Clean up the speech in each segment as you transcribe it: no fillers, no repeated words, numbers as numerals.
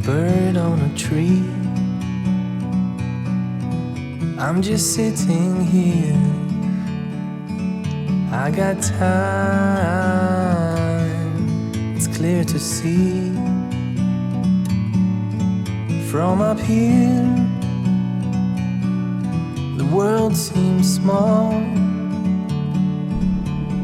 bird on a tree. I'm just sitting here. I got time. It's clear to see from up here. The world seems small.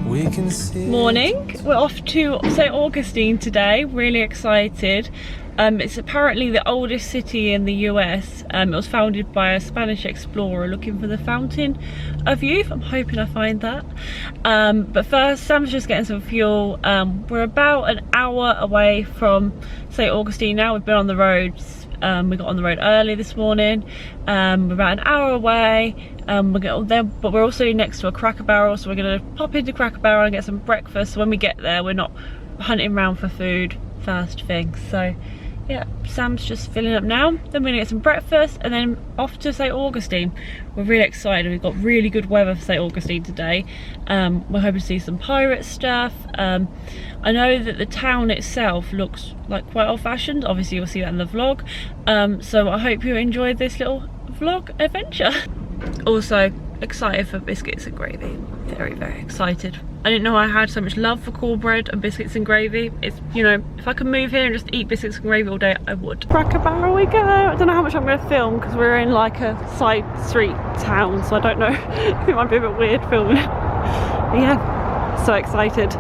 We can see. Morning. We're off to St Augustine today. Really excited. It's apparently the oldest city in the US. It was founded by a Spanish explorer looking for the fountain of youth. I'm hoping I find that. But first, Sam's just getting some fuel. We're about an hour away from St Augustine now. We've been on the roads. We got on the road early this morning. We're about an hour away. We'll get there, but we're also next to a Cracker Barrel, so we're going to pop into Cracker Barrel and get some breakfast. So when we get there, we're not hunting around for food first thing. So yeah, Sam's just filling up now. Then we're gonna get some breakfast and then off to St Augustine. We're really excited. We've got really good weather for St Augustine today. We're hoping to see some pirate stuff. I know that the town itself looks like quite old-fashioned. Obviously you'll see that in the vlog. So I hope you enjoyed this little vlog adventure. Also excited for biscuits and gravy. Very, very excited. I didn't know I had so much love for cornbread and biscuits and gravy. It's, you know, if I could move here and just eat biscuits and gravy all day, I would. Cracker Barrel we go. I don't know how much I'm going to film because we're in like a side street town, so I don't know. It might be a bit weird filming it. But yeah, so excited.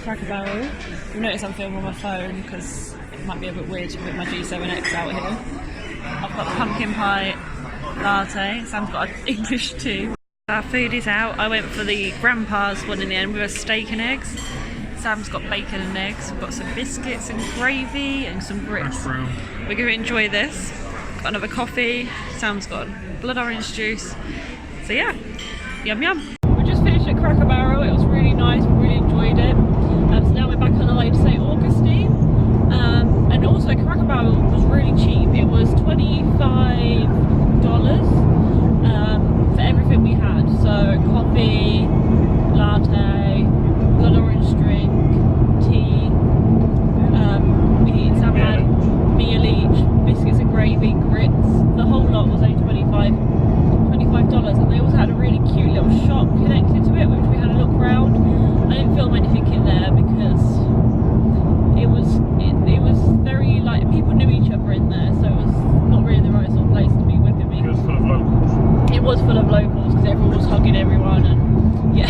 Cracker Barrel. You'll notice I'm filming on my phone because it might be a bit weird to put my G7X out here. I've got the pumpkin pie latte. Sam's got an English tea. Our food is out. I went for the grandpa's one in the end with a steak and eggs. Sam's got bacon and eggs. We've got some biscuits and gravy and some grits. We're going to enjoy this. Got another coffee. Sam's got blood orange juice. So yeah, yum yum. We just finished at Cracker Barrel. It was really nice. We really enjoyed it. So now we're back on the way to St Augustine. And also Cracker Barrel was really cheap. It was $25. For everything we had, so coffee, latte, blood orange drink, tea, Sam had meal each, biscuits and gravy, grits. The whole lot was only $25, and they also had a really cute little shop connected to it, which we had a look around. I didn't film anything in there because it was very, like, people knew each other in there, so it was not really the right sort of place to be with me. It was full of locals. It was full of locals because everyone was hugging everyone, and yeah.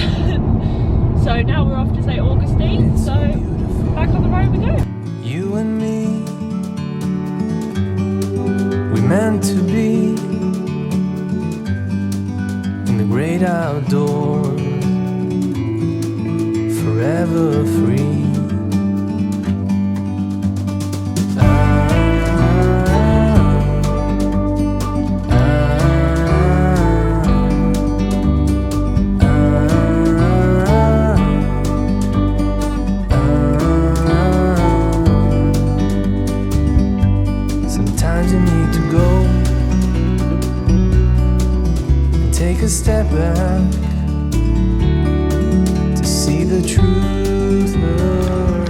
So now we're off to St Augustine, so back on the road we go. You and me, we meant to be in the great outdoors, forever free. A step back to see the truth.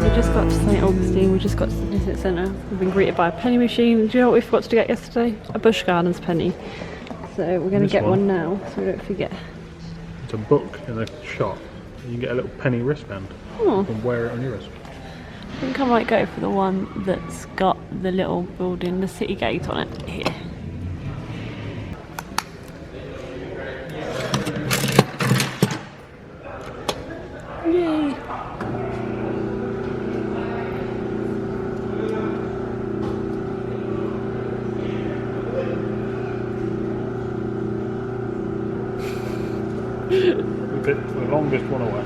We just got to St Augustine, we just got to the visit centre. We've been greeted by a penny machine. Do you know what we forgot to get yesterday? A Busch Gardens penny. So we're going to get one now so we don't forget. It's a book in a shop. You can get a little penny wristband and wear it on your wrist. I think I might go for the one that's got the little building, the city gate on it here. Yay! The longest one away.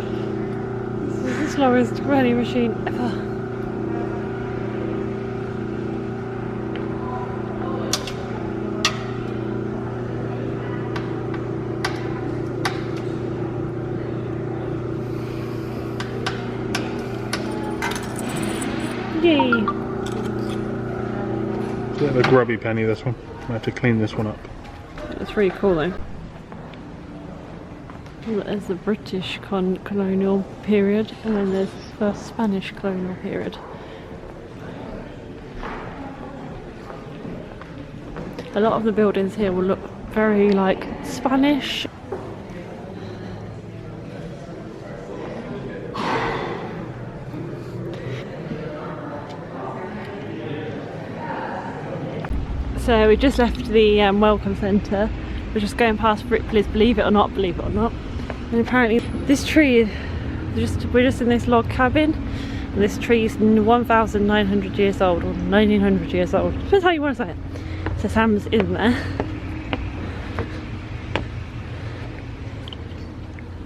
This is the slowest penny machine ever. Yay! It's a bit of a grubby penny, this one. I have to clean this one up. That's really cool though. There's the British colonial period, and then there's the first Spanish colonial period. A lot of the buildings here will look very like Spanish. So we just left the welcome centre. We're just going past Ripley's, believe it or not. And apparently this tree, we're just in this log cabin, and this tree is 1,900 years old, or 1,900 years old. Depends how you want to say it. So Sam's in there.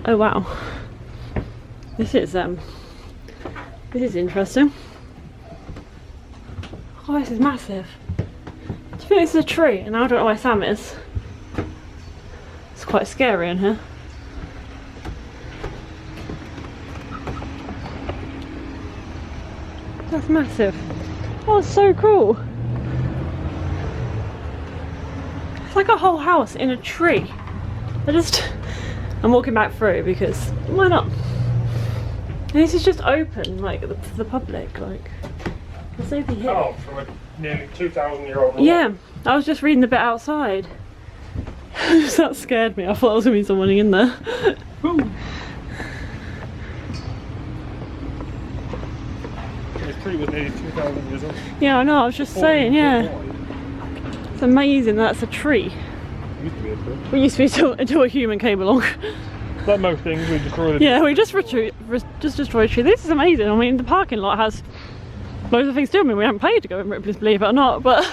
Oh wow. This is interesting. Oh, this is massive. Do you think this is a tree? And I don't know where Sam is. It's quite scary in here. That's massive. Oh, it's so cool. It's like a whole house in a tree. I'm walking back through because why not? And this is just open, like for the public. Like, there's nobody here. Oh, from a nearly 2,000-year-old. Yeah, I was just reading the bit outside. That scared me. I thought there was going to be someone in there. This tree was nearly 2,000 years old. Yeah, I know, I was just saying, yeah. It's amazing that's a tree. It used to be a tree. It used to be until a human came along. Like most things, we destroyed it. Yeah, we just destroyed a tree. This is amazing. I mean, the parking lot has loads of things to do. I mean, we haven't paid to go in Ripley's, believe it or not, but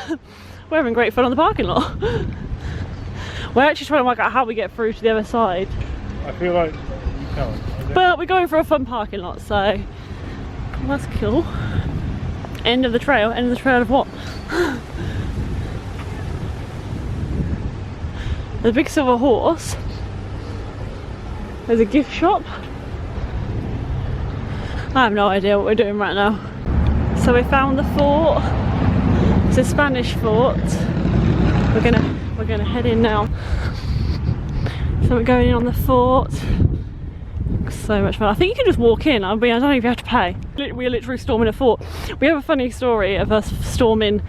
we're having great fun on the parking lot. We're actually trying to work out how we get through to the other side. I feel like you can't. But we're going for a fun parking lot, so that's cool. End of the trail. End of the trail of what? There's a big silver horse. There's a gift shop. I have no idea what we're doing right now. So we found the fort. It's a Spanish fort. We're gonna head in now. So we're going in on the fort. So much fun. I think you can just walk in. I mean, I don't know if you have to pay. We're literally storming a fort. We have a funny story of us storming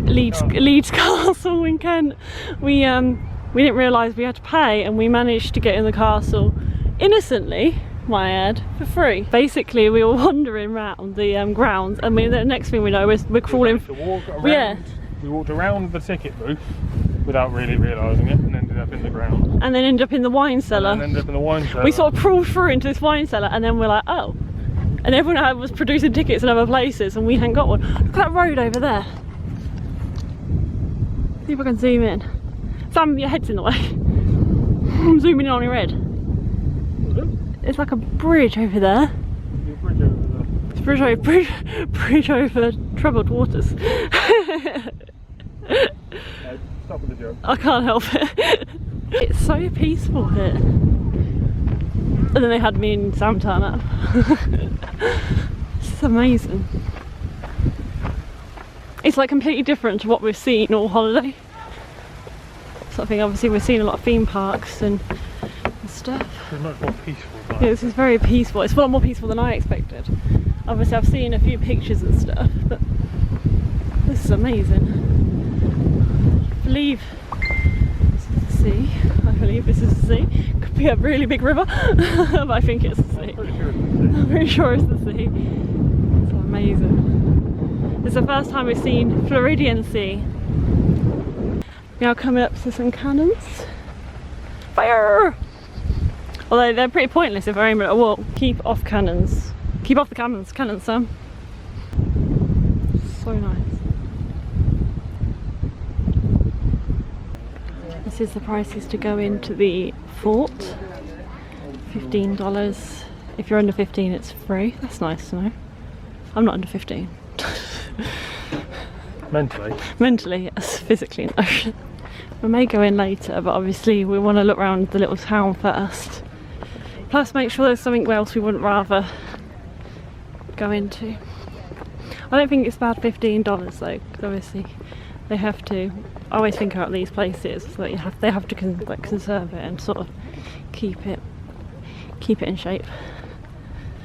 Leeds Castle in Kent. We didn't realise we had to pay, and we managed to get in the castle innocently, my ad, for free. Basically, we were wandering around the grounds, and the next thing we know is we're crawling. We walked around the ticket booth without really realising it, and ended up in the ground. And then ended up in the wine cellar. We sort of crawled through into this wine cellar, and then we're like, oh. And everyone was producing tickets in other places, and we hadn't got one. Look at that road over there. See if I can zoom in. Sam, your head's in the way. I'm zooming in on your head. It's like a bridge over there. It's a bridge over troubled waters. Stop with the joke. I can't help it. It's so peaceful here. And then they had me and Sam turn up. It's amazing. It's like completely different to what we've seen all holiday. So I think obviously we've seen a lot of theme parks and stuff. It's much more peaceful. Yeah, this is very peaceful. It's a lot more peaceful than I expected. Obviously I've seen a few pictures and stuff, but this is amazing. I believe this is the sea. I believe this is the sea. Could be a really big river, but I think it's the sea. I'm pretty sure it's the sea. It's amazing. It's the first time we've seen Floridian Sea. Now coming up to some cannons. Fire! Although they're pretty pointless if they're aiming at a wall. Keep off cannons. Keep off the cannons, Sam. So nice. This is the prices to go into the fort. $15. If you're under 15, it's free. That's nice to know. I'm not under 15. Mentally? Mentally, yes. Physically, no. We may go in later, but obviously we want to look around the little town first. Plus make sure there's something else we wouldn't rather go into. I don't think it's bad $15 though, because obviously they have to, I always think about these places, so that they have to conserve it and sort of keep it in shape.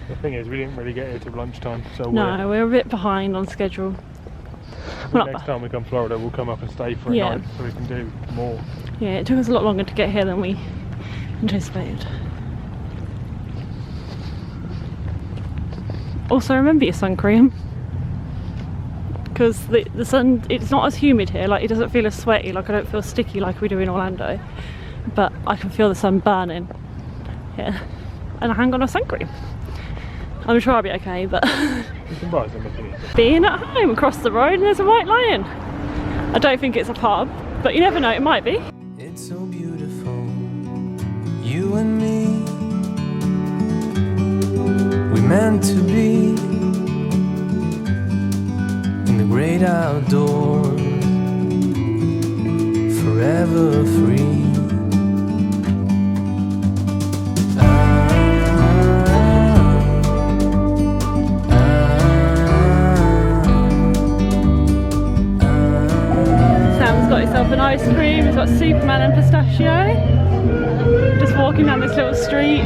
The thing is, we didn't really get here till lunchtime, so no, we're a bit behind on schedule. Next time we come to Florida, we'll come up and stay for a Yeah. night so we can do more. Yeah, it took us a lot longer to get here than we anticipated. Also, remember your sun cream. Because the sun, it's not as humid here, like it doesn't feel as sweaty, like I don't feel sticky like we do in Orlando. But I can feel the sun burning. Yeah. And I haven't got no sun cream. I'm sure I'll be okay, but You can buy some if you need to. being at home across the road and there's a white lion. I don't think it's a pub, but you never know, it might be. It's so beautiful, you and me. We meant to be in the great outdoors, forever free. Sam's got himself an ice cream, he's got Superman and pistachio. Just walking down this little street.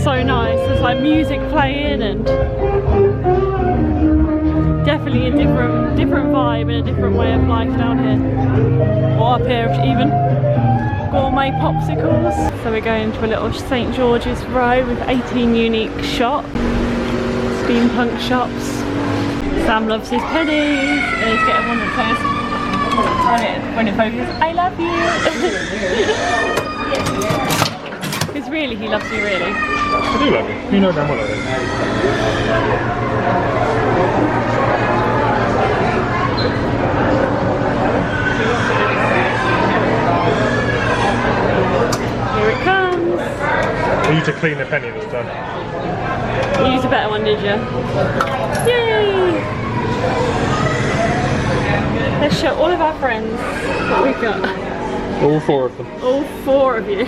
So nice, there's like music playing and definitely a different vibe and a different way of life down here. Or up here even. Gourmet popsicles. So we're going to a little St George's Row with 18 unique shops. Steampunk shops. Sam loves his pennies and he's getting one that says, when it focuses, I love you. Because really, he loves you really. I do love you. You know damn well I do. Here it comes. I used to clean the penny this time. You used a better one, did you? Yay! Let's show all of our friends what we've got. All four of them. All four of you.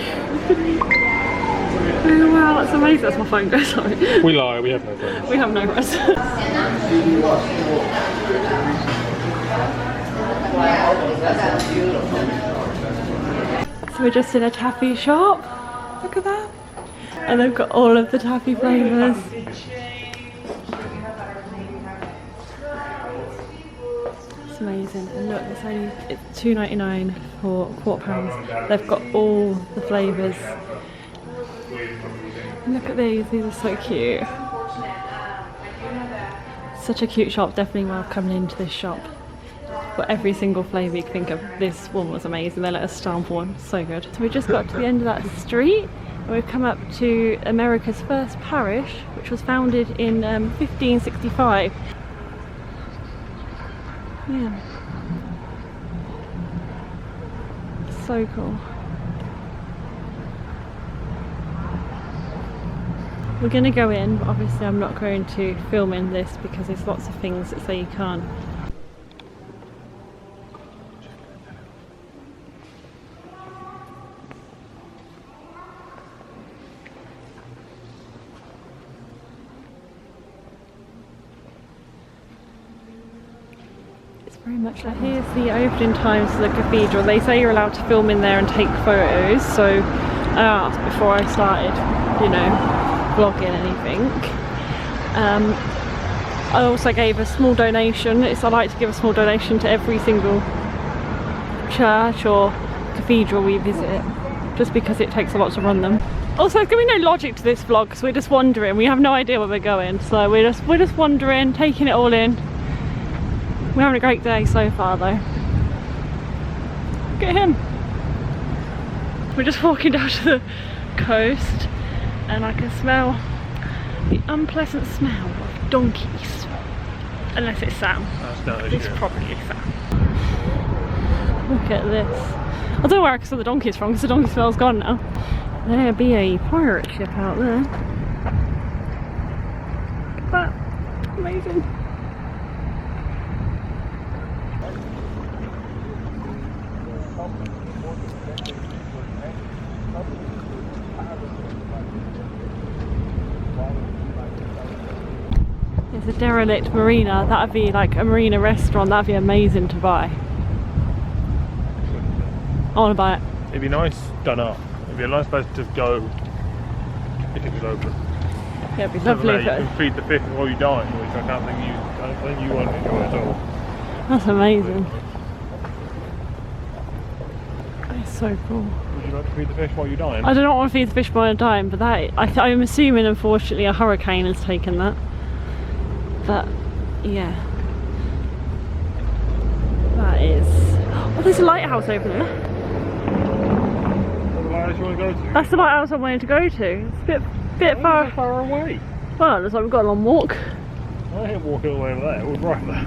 Oh wow, that's amazing. That's my phone, guys, sorry. We lie, we have no friends. We have no friends. So we're just in a taffy shop. Look at that. And they've got all of the taffy flavours. It's amazing. And look, it's $2.99 for £1/4. They've got all the flavours. Look at these are so cute. Such a cute shop, definitely worth coming into this shop. Got every single flavour you can think of. This one was amazing, they let us stamp one, so good. So we just got to the end of that street and we've come up to America's first parish, which was founded in 1565. Yeah. So cool. We're going to go in, but obviously I'm not going to film in this because there's lots of things that say you can't. It's very much like, here's the opening times of the cathedral. They say you're allowed to film in there and take photos, so I asked before I started, you know, vlogging anything. I also gave a small donation. I like to give a small donation to every single church or cathedral we visit, just because it takes a lot to run them. Also, there's going to be no logic to this vlog because we're just wandering. We have no idea where we're going, so we're just wandering, taking it all in. We're having a great day so far though. Look at him. We're just walking down to the coast and I can smell the unpleasant smell of donkeys. Unless it's Sam. That's not It's probably Sam. Look at this. I don't know where I can smell the donkeys from because the donkey smell's gone now. There'll be a pirate ship out there. Look at that. Amazing. It's a derelict marina. That'd be like a marina restaurant. That'd be amazing to buy. I want to buy it. It'd be nice done up. It'd be a nice place to go if it was open. Yeah, it'd be lovely. You can feed the fish while you dine, which I don't think you won't enjoy at all. That's amazing. It's so cool. Would you like to feed the fish while you dine? I don't want to feed the fish while I dine, but I'm assuming, unfortunately, a hurricane has taken that. But yeah, that is. Oh, there's a lighthouse over there. What lighthouse you want to go to? That's the lighthouse I wanted to go to. It's a bit far. Far away. Well, it looks like we've got a long walk. I ain't walking all the way over there. It was right there.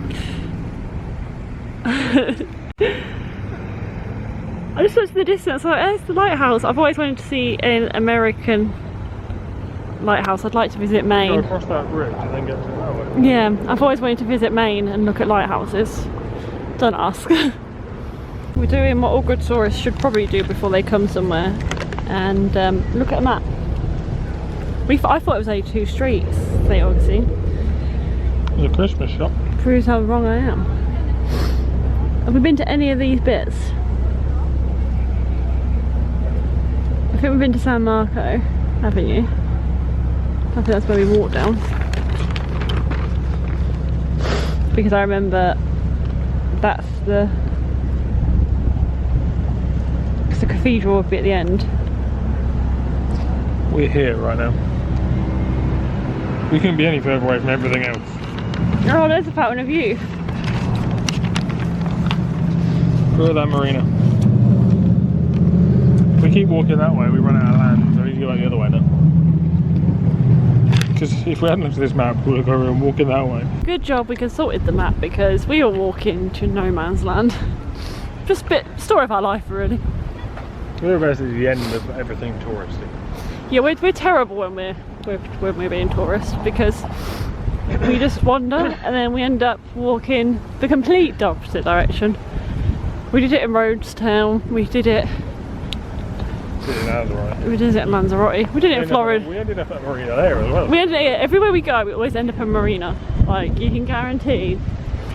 I just looked at the distance, like, there's the lighthouse. I've always wanted to see an American lighthouse. I'd like to visit Maine. Go across that bridge and then get to that way. Yeah, I've always wanted to visit Maine and look at lighthouses. Don't ask. We're doing what all good tourists should probably do before they come somewhere, and look at a map. I thought it was only 2 streets, St Augustine. There's a Christmas shop. Proves how wrong I am. Have we been to any of these bits? I think we've been to San Marco, haven't you? I think that's where we walked down. Because I remember that's the cathedral would be at the end. We're here right now. We couldn't be any further away from everything else. Oh, there's a fountain of youth. Go to that marina. If we keep walking that way, we run out of land, so we need to go back the other way now. Because if we hadn't looked at this map, we would have gone walking that way. Good job we consulted the map, because we were walking to no man's land. Just a bit story of our life, really. We're basically the end of everything touristy. Yeah, we're terrible when we're being tourists, because we just wander and then we end up walking the complete opposite direction. We did it in Rhodestown, we did it in Lanzarote, we did it in Florida. We ended up at marina there as well. Everywhere we go, we always end up in marina. Like, you can guarantee,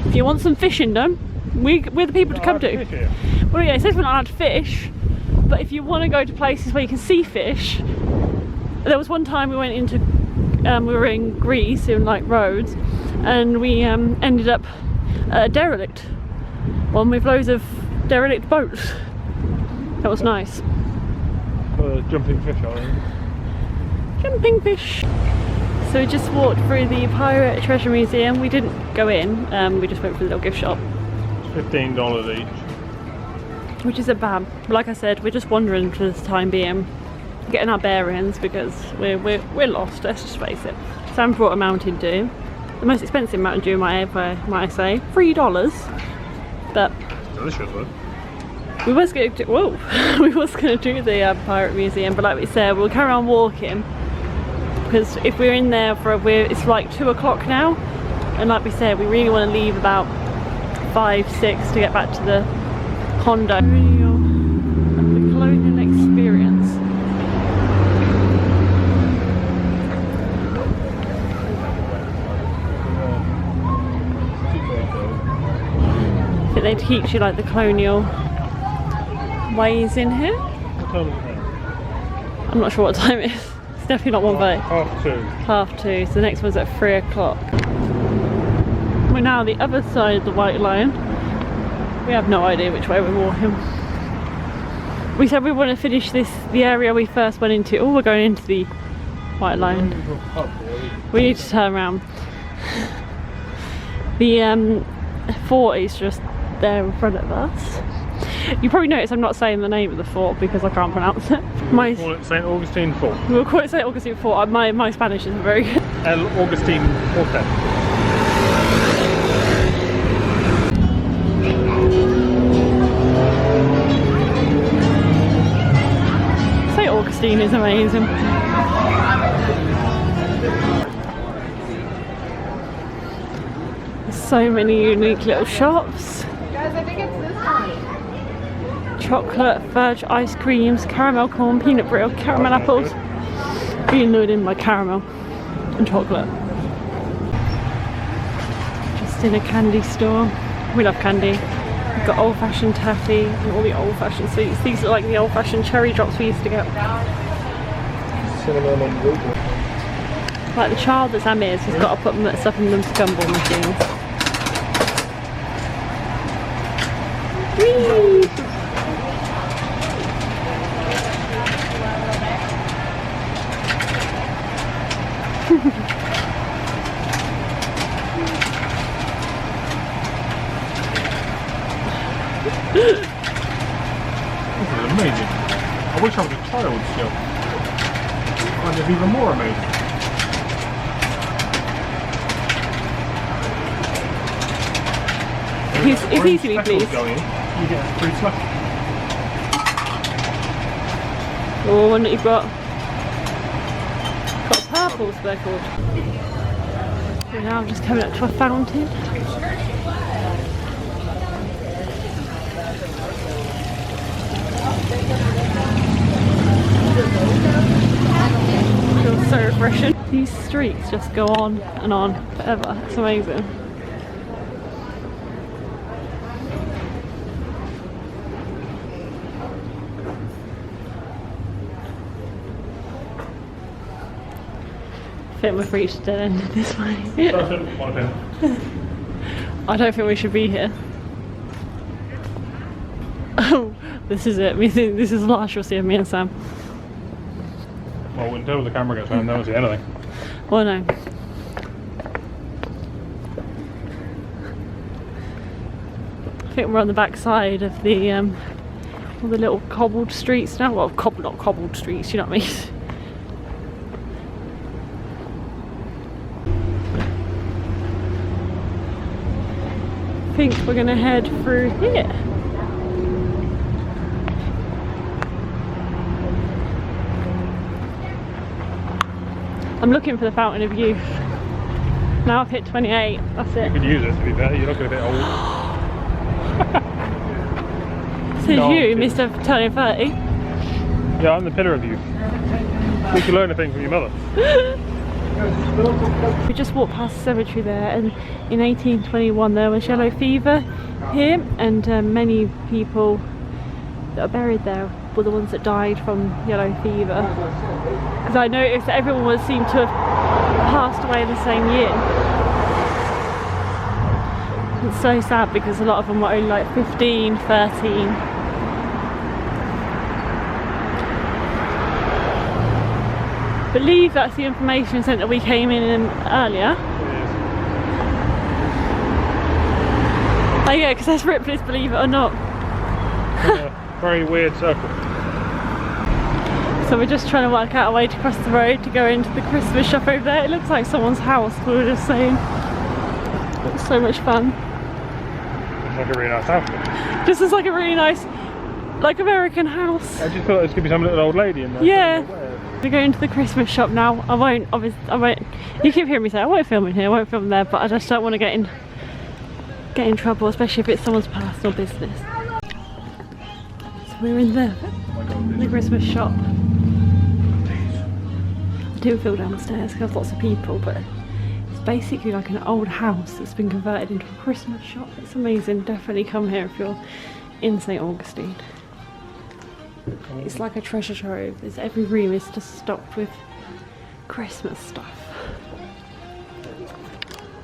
if you want some fishing done, we're the people to come to. Well, yeah, it says we're not allowed to fish, but if you want to go to places where you can see fish, there was one time we went into, we were in Greece in like Rhodes, and we ended up at a derelict, one with loads of derelict boats. That was nice. Jumping fish, aren't you? Jumping fish. So we just walked through the Pirate Treasure Museum. We didn't go in, we just went for the little gift shop. It's $15 each. Which isn't bad. Like I said, we're just wandering for the time being, getting our bearings, because we're lost, let's just face it. Sam brought a Mountain Dew. The most expensive Mountain Dew might I say. $3. But delicious, though. we was going to do, the Pirate Museum, but like we said, we'll carry on walking, because if we're in there it's like 2 o'clock now, and like we said, we really want to leave about 5, 6 to get back to the condo. The colonial experience. I think they teach you like the colonial ways in here. What time is it now? I'm not sure what time it is. It's definitely not 1:30. 2:30. So the next one's at 3 o'clock. We're now on the other side of the White Lion. We have no idea which way we're walking. We said we want to finish the area we first went into. Oh, we're going into the White Lion. We need to turn around. The fort is just there in front of us. You probably notice I'm not saying the name of the fort because I can't pronounce it. We'll call it St Augustine Fort. We'll call it St Augustine Fort. My Spanish isn't very good. El Augustine Forte. St Augustine is amazing. There's so many unique little shops. Guys, I think it's this one. Chocolate, fudge, ice creams, caramel corn, peanut brittle, caramel apples. Being lured in by caramel and chocolate. Just in a candy store. We love candy. We've got old-fashioned taffy and all the old-fashioned sweets. These are like the old-fashioned cherry drops we used to get. Cinnamon and root. Like the child that's Amir's, he's got to put stuff in them gumball machines. Whee! This is amazing. I wish I was a child still. Kind of even more amazing. If he's to be pleased. You get a free slush. Oh, one that you've got. Got a purple speckled. We're now just coming up to a fountain. Feels so refreshing. These streets just go on and on forever. It's amazing. I think we've reached a dead end this way. I don't think we should be here. Oh, this is it. This is the last you'll see of me and Sam. Well, until the camera gets round, no one see anything. Well, no. I think we're on the back side of the all the little cobbled streets now. Well, not cobbled streets, you know what I mean? I think we're gonna head through here. I'm looking for the Fountain of Youth. Now I've hit 28, that's it. You could use it to be fair, you're looking a bit old. Says No, you, Mr. Turning 30. Yeah, I'm the pillar of youth. We can learn a thing from your mother. We just walked past the cemetery there, and in 1821 there was yellow fever here, and many people that are buried there were the ones that died from yellow fever. Because I noticed that everyone seemed to have passed away the same year. It's so sad because a lot of them were only like 15, 13. I believe that's the information centre we came in earlier. Oh yeah, because there's Ripley's, believe it or not. Very weird circle. So we're just trying to work out a way to cross the road to go into the Christmas shop over there. It looks like someone's house, we were just saying. It's so much fun. It's like a really nice house. Just as like a really nice, like American house. I just thought there could be some little old lady in there. Yeah. We're going to the Christmas shop now. I won't. You keep hearing me say I won't film in here, I won't film there, but I just don't want to get in trouble, especially if it's someone's personal business. So we're in the Christmas shop. I didn't feel downstairs because lots of people, but it's basically like an old house that's been converted into a Christmas shop. It's amazing. Definitely come here if you're in St Augustine. It's like a treasure trove. Every room is just stocked with Christmas stuff.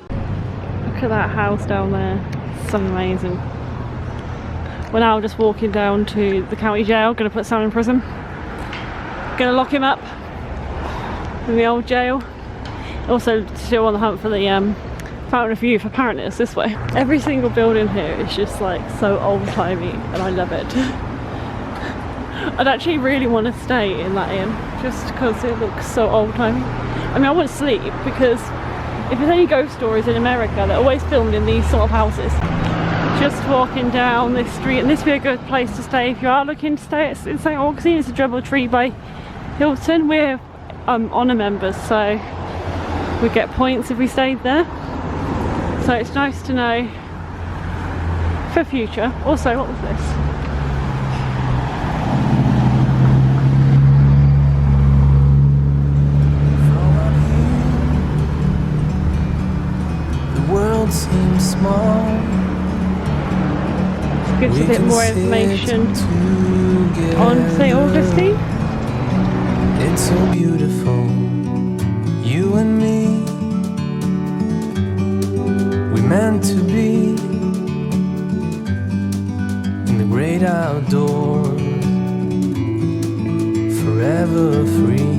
Look at that house down there. It's so amazing. We're now just walking down to the county jail. Gonna put Sam in prison. Gonna lock him up in the old jail. Also still on the hunt for the Fountain of Youth. Apparently it's this way. Every single building here is just like so old-timey and I love it. I'd actually really want to stay in that inn just because it looks so old-timey. I mean, I wouldn't sleep because if there's any ghost stories in America, they're always filmed in these sort of houses. Just walking down this street, and this would be a good place to stay if you are looking to stay in St Augustine. It's a Dribble Tree by Hilton. We're honour members, so we get points if we stayed there. So it's nice to know for future. Also, what was this? World seems small. Gives a bit more information on St Augustine. It's so beautiful, you and me. meant to be in the great outdoors, forever free.